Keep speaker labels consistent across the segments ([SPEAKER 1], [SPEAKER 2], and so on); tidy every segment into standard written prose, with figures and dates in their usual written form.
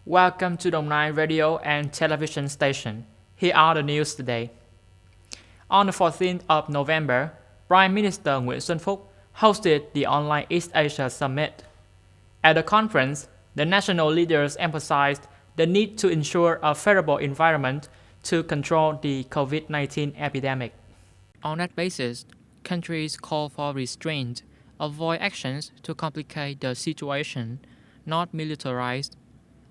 [SPEAKER 1] Welcome to Đồng Nai radio and television station. Here are the news today. On the 14th of November, Prime Minister Nguyễn Xuân Phúc hosted the online East Asia Summit. At the conference, the national leaders emphasized the need to ensure a favorable environment to control the COVID-19 epidemic. On that basis, countries call for restraint, avoid actions to complicate the situation, not militarize,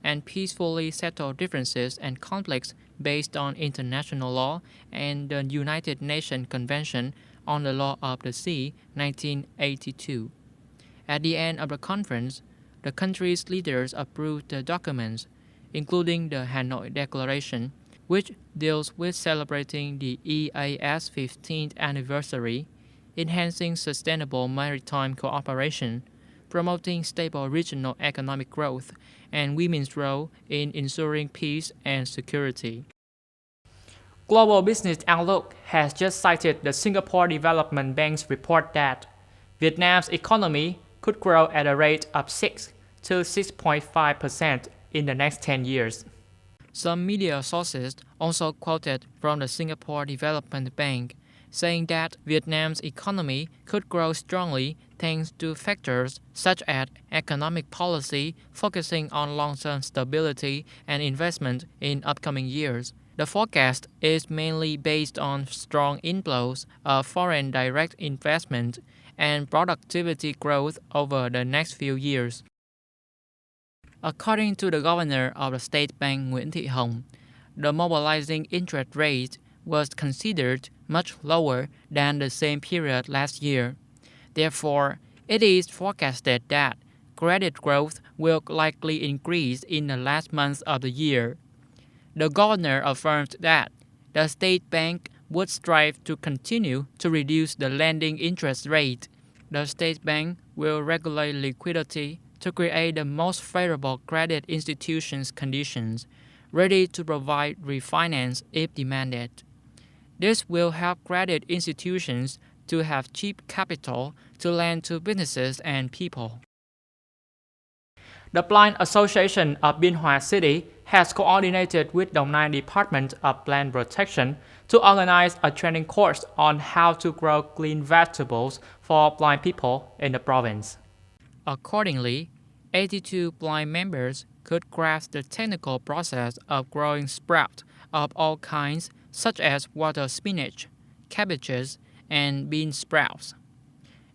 [SPEAKER 1] and peacefully settle differences and conflicts based on international law and the United Nations Convention on the Law of the Sea, 1982. At the end of the conference, the country's leaders approved the documents, including the Hanoi Declaration, which deals with celebrating the EAS 15th anniversary, enhancing sustainable maritime cooperation, promoting stable regional economic growth, and women's role in ensuring peace and security. Global Business Outlook has just cited the Singapore Development Bank's report that Vietnam's economy could grow at a rate of 6 to 6.5% in the next 10 years. Some media sources also quoted from the Singapore Development Bank, saying that Vietnam's economy could grow strongly thanks to factors such as economic policy focusing on long-term stability and investment in upcoming years. The forecast is mainly based on strong inflows of foreign direct investment and productivity growth over the next few years. According to the governor of the State Bank Nguyễn Thị Hồng, the mobilizing interest rate was considered much lower than the same period last year. Therefore, it is forecasted that credit growth will likely increase in the last months of the year. The governor affirmed that the state bank would strive to continue to reduce the lending interest rate. The state bank will regulate liquidity to create the most favorable credit institutions conditions, ready to provide refinance if demanded. This will help credit institutions to have cheap capital to lend to businesses and people. The Blind Association of Biên Hòa City has coordinated with Đồng Nai Department of Plant Protection to organize a training course on how to grow clean vegetables for blind people in the province. Accordingly, 82 blind members could grasp the technical process of growing sprouts of all kinds, such as water spinach, cabbages, and bean sprouts.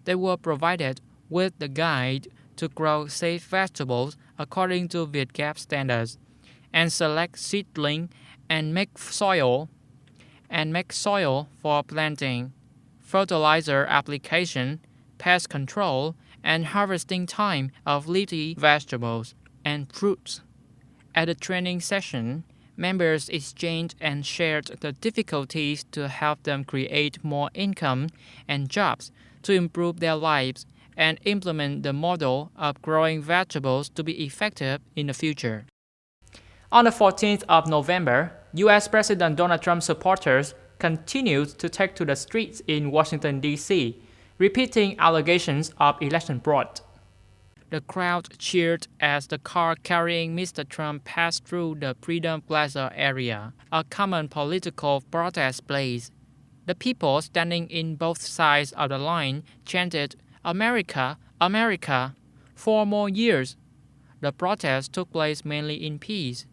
[SPEAKER 1] They were provided with the guide to grow safe vegetables according to VietGAP standards, and select seedling and make soil for planting, fertilizer application, pest control, and harvesting time of leafy vegetables and fruits. At the training session, members exchanged and shared the difficulties to help them create more income and jobs to improve their lives and implement the model of growing vegetables to be effective in the future. On the 14th of November, U.S. President Donald Trump supporters continued to take to the streets in Washington, D.C., repeating allegations of election fraud. The crowd cheered as the car carrying Mr. Trump passed through the Freedom Plaza area, a common political protest place. The people standing in both sides of the line chanted, "America, America," 4 more years. The protest took place mainly in peace.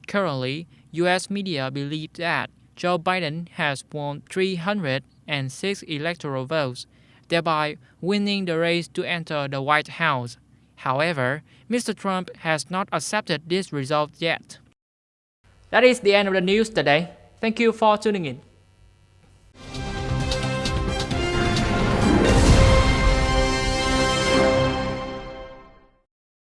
[SPEAKER 1] Currently, U.S. media believe that Joe Biden has won 306 electoral votes, thereby winning the race to enter the White House. However, Mr. Trump has not accepted this result yet. That is the end of the news today. Thank you for tuning in.